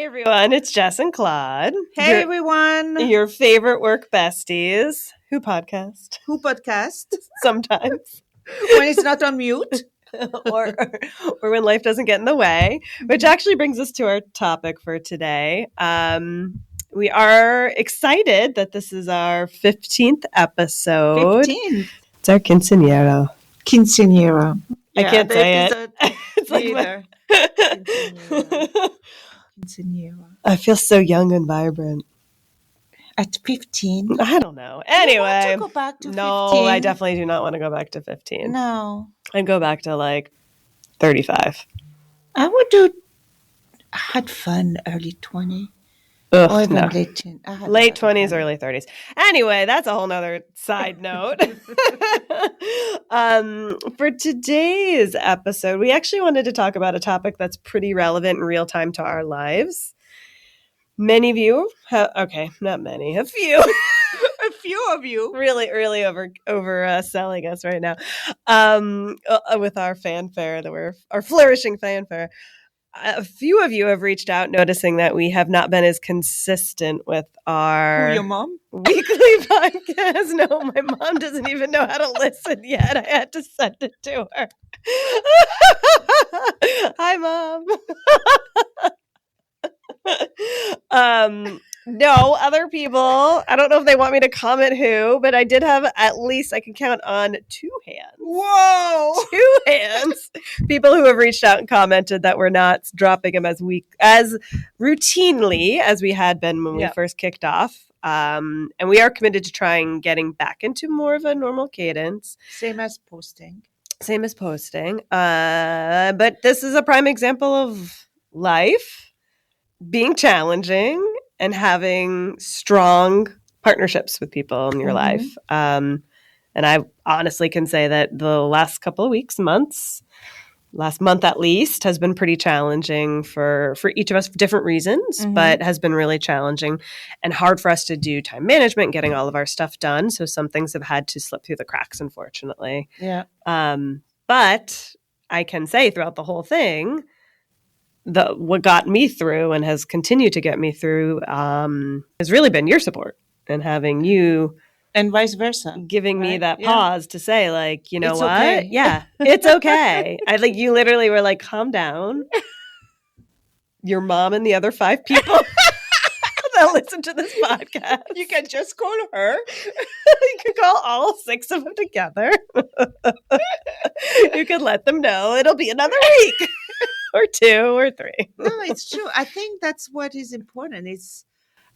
Hey everyone, it's Jess and Claude. Hey everyone. Your favorite work besties. Who podcast? Who podcast? Sometimes. When it's not on mute. or when life doesn't get in the way, which actually brings us to our topic for today. We are excited that this is our 15th episode. 15th. It's our Quinceanera. Quinceanera. I can't say it. It's like either. Quinceanera. I feel so young and vibrant. At 15? I don't know. Anyway. You want to go back to 15? No, I definitely do not want to go back to 15. No. I'd go back to like 35. I would do, I had fun early 20. Ugh, or even no. late 10. Late 20s, early 30s. Anyway, that's a whole nother side note. For today's episode, we actually wanted to talk about a topic that's pretty relevant in real time to our lives. Many of you not many, a few. A few of you. Really over selling us right now with our fanfare, our flourishing fanfare. A few of you have reached out noticing that we have not been as consistent with our Who, your mom? weekly podcast. No, my mom doesn't even know how to listen yet. I had to send it to her. Hi, Mom. No, other people, I don't know if they want me to comment who, but I did have at least, I can count on 2 hands. Whoa! 2 hands. People who have reached out and commented that we're not dropping them as routinely as we had been when we first kicked off. And we are committed to trying getting back into more of a normal cadence. Same as posting. But this is a prime example of life being challenging and having strong partnerships with people in your life. And I honestly can say that the last couple of weeks, last month at least, has been pretty challenging for each of us for different reasons, but has been really challenging and hard for us to do time management, getting all of our stuff done. So some things have had to slip through the cracks, unfortunately. Yeah. But I can say throughout the whole thing, what got me through and has continued to get me through has really been your support and having you and vice versa giving me that pause to say, like, you know it's what? Okay. Yeah, it's okay. I think you literally were like, calm down. Your mom and the other 5 people that listen to this podcast. You can just call her. You could call all 6 of them together. You could let them know it'll be another week. Or 2 or 3. No, it's true. I think that's what is important. It's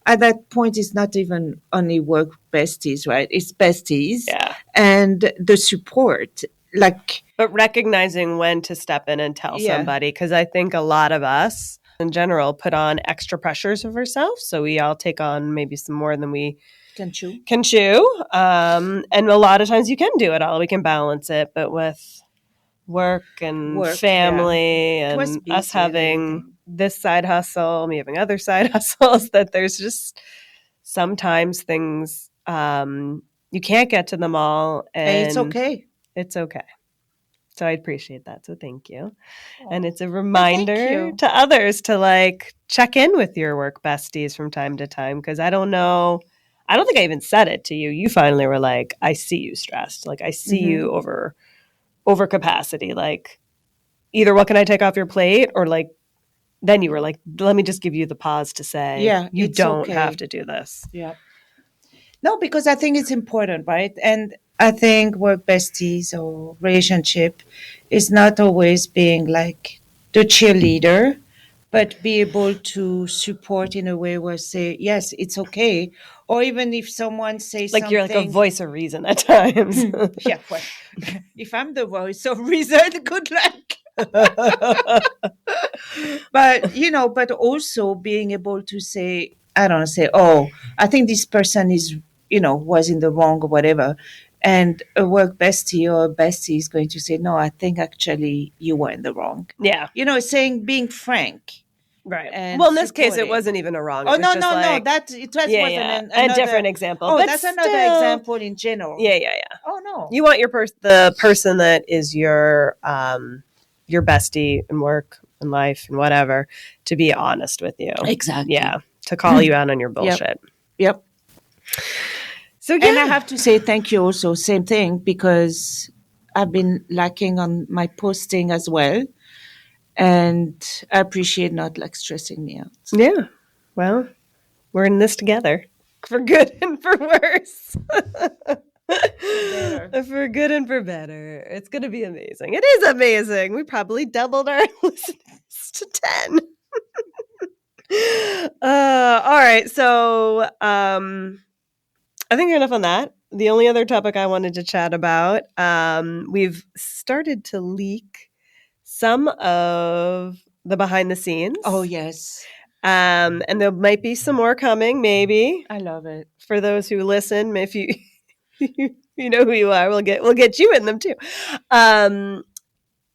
at that point, it's not even only work besties, right? It's besties. Yeah. And the support. But recognizing when to step in and tell somebody. Because I think a lot of us in general put on extra pressures of ourselves. So we all take on maybe some more than we can chew. And a lot of times you can do it all. We can balance it. But with work and family and us having this side hustle, me having other side hustles, that there's just sometimes things you can't get to them all, and it's okay. So I appreciate that. So thank you. And it's a reminder to others to like check in with your work besties from time to time, because I don't think I even said it to you. You finally were like, I see you stressed. Like I see you over capacity, like either what can I take off your plate, or like then you were like, let me just give you the pause to say you don't have to do this. Yeah. No, because I think it's important, right? And I think work besties or relationship is not always being like the cheerleader, but be able to support in a way where say, yes, it's okay. Or even if someone says like something. You're like a voice of reason at times. Yeah, well, if I'm the voice of reason, good luck. But also being able to say, I think this person is, was in the wrong or whatever. And a work bestie or a bestie is going to say, no, I think actually you were in the wrong. Yeah. Being frank. Right. Well, in this case, it wasn't even a wrong. Oh, no. That wasn't a different example. Oh, but that's still, another example in general. Yeah. Oh, no. You want the person that is your bestie in work in life and whatever, to be honest with you. Exactly. Yeah. To call you out on your bullshit. Yep. So, yeah. And I have to say thank you also, same thing, because I've been lacking on my posting as well. And I appreciate not like stressing me out. Yeah. Well, we're in this together for good and for worse. For good and for better. It's going to be amazing. It is amazing. We probably doubled our listeners to 10. All right. So I think enough on that. The only other topic I wanted to chat about, we've started to leak some of the behind the scenes. Oh, yes. And there might be some more coming, maybe. I love it. For those who listen, if you you know who you are, we'll get you in them too.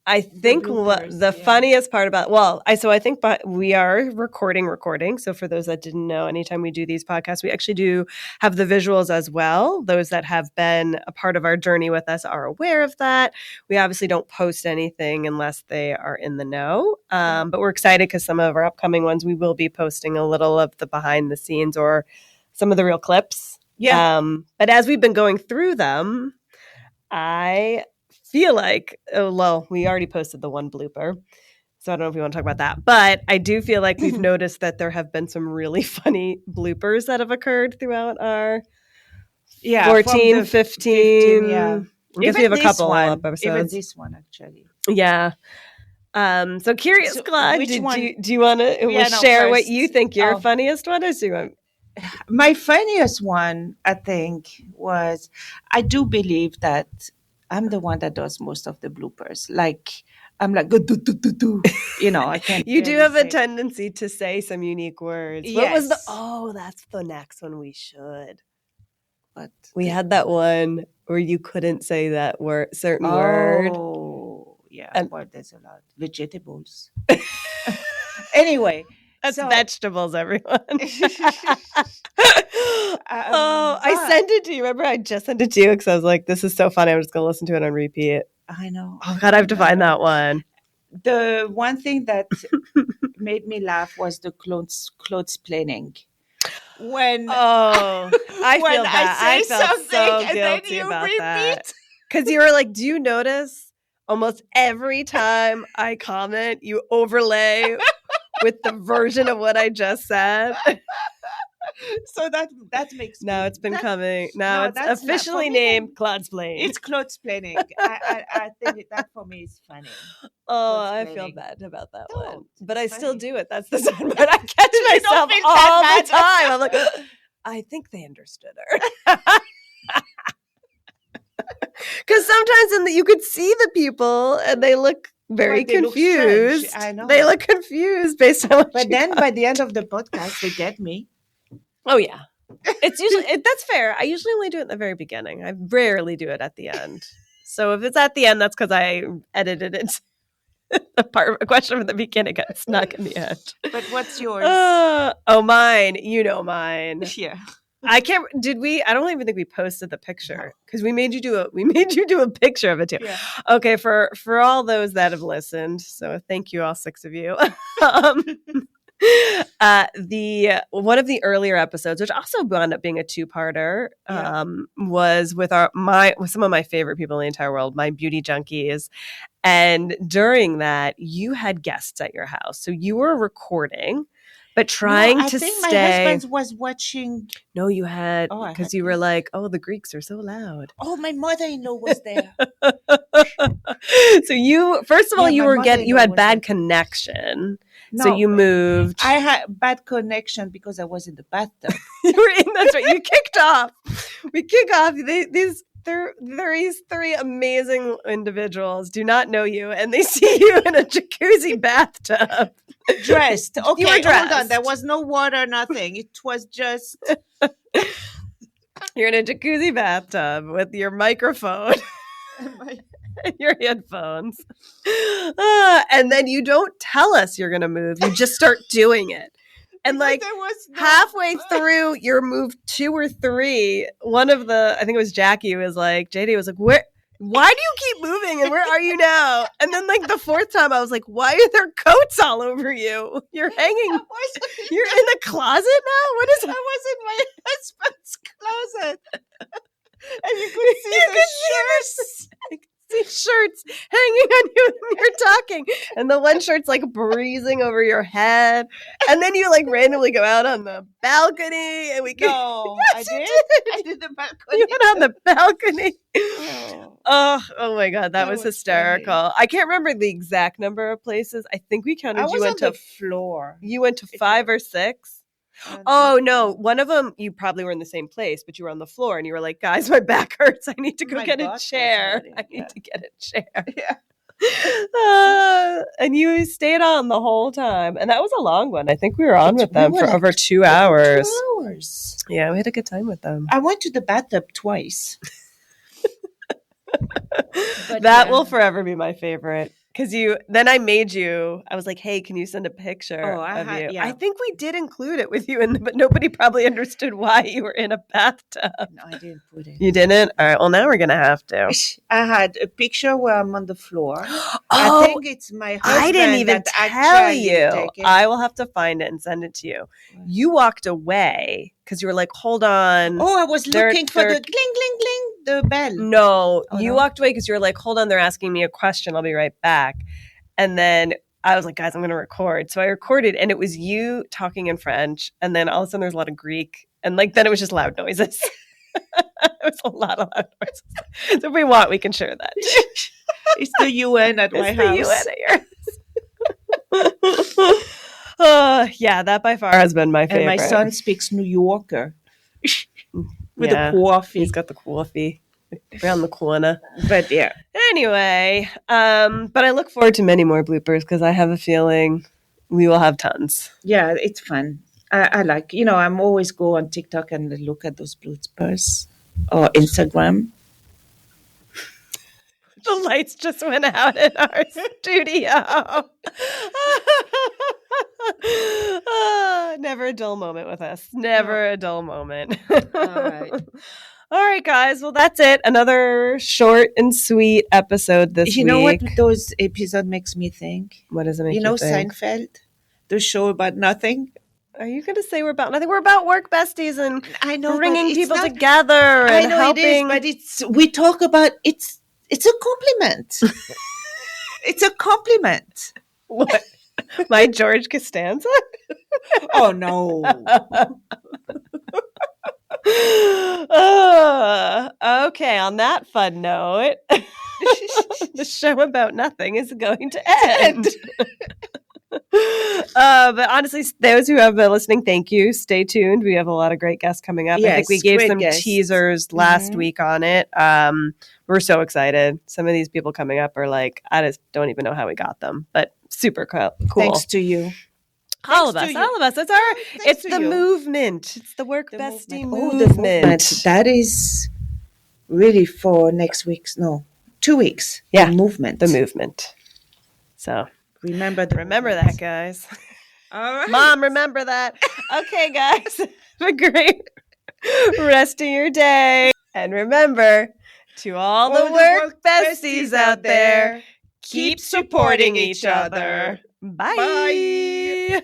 I think the funniest part about, I think we are recording. So for those that didn't know, anytime we do these podcasts, we actually do have the visuals as well. Those that have been a part of our journey with us are aware of that. We obviously don't post anything unless they are in the know. But we're excited because some of our upcoming ones, we will be posting a little of the behind the scenes or some of the real clips. Yeah. But as we've been going through them, I feel like, we already posted the one blooper, so I don't know if we want to talk about that. But I do feel like we've noticed that there have been some really funny bloopers that have occurred throughout our 14, 15. Yeah. I guess we have a couple episodes. Even this one, actually. Yeah. So curious, Claude, do you want to share what you think your funniest one is? My funniest one, I think, was, I do believe that I'm the one that does most of the bloopers. Like, I'm like, I can't. You do have a tendency to say some unique words. Yes. What was that's the next one we should. But we had that one where you couldn't say that certain word. Oh, yeah. Well, there's a lot. Vegetables. Anyway. That's vegetables, everyone. I sent it to you. Remember, I just sent it to you because I was like, this is so funny. I'm just going to listen to it on repeat. I know. Oh, God, I have to find that one. The one thing that made me laugh was the clothes planning. When I feel bad. I felt so guilty about that. Because you were like, do you notice almost every time I comment, you overlay with the version of what I just said? So that makes now it's been coming. Now it's officially named Claude's Planning. It's Claude's Planning. I think that for me is funny. I feel bad about that one, but I still do it. That's the sad part. I catch myself all the time. I'm like, I think they understood her. Because sometimes you could see the people and they look very confused. I know. They look confused based on what But then by the end of the podcast, they get me. Oh, yeah. It's usually, that's fair. I usually only do it in the very beginning. I rarely do it at the end. So if it's at the end, that's because I edited it. A question from the beginning got snuck in the end. But what's yours? Mine. You know mine. Yeah. I can't. Did we? I don't even think we posted the picture because we made you do a picture of it too. Yeah. Okay, for all those that have listened, so thank you all 6 of you. The one of the earlier episodes, which also wound up being a 2-parter, was with with some of my favorite people in the entire world, my beauty junkies. And during that, you had guests at your house, so you were recording. But trying to stay. My husband was watching. No, you had, because you were like, "Oh, the Greeks are so loud." Oh, my mother-in-law was there. So you, first of all, you had bad connection. No, so you moved. I had bad connection because I was in the bathtub. You were in. That's right. You kicked off. We kick off these. These 3 amazing individuals do not know you, and they see you in a jacuzzi bathtub. Dressed. Okay, you were dressed. Hold on. There was no water, nothing. It was just... You're in a jacuzzi bathtub with your microphone and your headphones. And then you don't tell us you're going to move. You just start doing it. And like halfway through your move 2 or 3, one of the, I think it was Jackie, was like, JD was like, where? why do you keep moving? And where are you now? And then like the fourth time I was like, why are there coats all over you? You're hanging. You're in the closet now? What is I was in my husband's closet. And you could see the shirts. See shirts hanging on you when you're talking, and the one shirt's like breezing over your head, and then you like randomly go out on the balcony, and we can. No, Yes, I you did. I did the balcony. You went on the balcony. Oh, Oh my god, that was hysterical. funny. I can't remember the exact number of places. I think we counted. I was You went on to the floor. You went to 5 or 6. Oh no, one of them you probably were in the same place, but you were on the floor and you were like, guys, my back hurts. I need to go get a chair. I need to get a chair. Yeah. And you stayed on the whole time. And that was a long one. I think we were on with them for like over 2 hours. 2 hours. Yeah, we had a good time with them. I went to the bathtub twice. That will forever be my favorite. Because then I made you, I was like, hey, can you send a picture of you? Yeah. I think we did include it with you, but nobody probably understood why you were in a bathtub. No, I didn't put it. You didn't? All right, well, now we're going to have to. I had a picture where I'm on the floor. I think it's my husband. I didn't even tell you. I will have to find it and send it to you. What? You walked away because you were like, hold on. Oh, I was looking for the gling, gling, gling, the bell. No, you walked away because you were like, hold on, they're asking me a question. I'll be right back. And then I was like, guys, I'm going to record. So I recorded, and it was you talking in French. And then all of a sudden there's a lot of Greek. And like then it was just loud noises. It was a lot of loud noises. So if we want, we can share that. It's the UN at my house. It's the UN at yours. Yeah, that by far has been my favorite. And my son speaks New Yorker with a coffee. He's got the coffee around the corner. But yeah. Anyway, but I look forward to many more bloopers because I have a feeling we will have tons. Yeah, it's fun. I like, I'm always go on TikTok and look at those bloopers or Instagram. The lights just went out in our studio. Never a dull moment with us. Never a dull moment. All right, guys. Well, that's it. Another short and sweet episode this week. You know what those episodes makes me think? What does it make you think? Seinfeld? The show about nothing? Are you going to say we're about nothing? We're about work besties and I know, bringing people together and helping. It is, but we talk about it's a compliment. It's a compliment. What? My George Costanza? Oh, no. Okay, on that fun note, the show about nothing is going to end. But honestly, those who have been listening, thank you. Stay tuned. We have a lot of great guests coming up. Yes, I think we gave some guests. teasers last week on it. We're so excited. Some of these people coming up are like, I just don't even know how we got them, but super cool. Thanks to you. All of us. It's the movement. It's the work bestie movement. The movement. That is really for next week's, 2 weeks. Yeah. The movement. So remember that, guys. All right. Mom, remember that. Okay, guys. Have a great rest of your day. And remember, to all the work besties out there, keep supporting each other. Bye. Bye.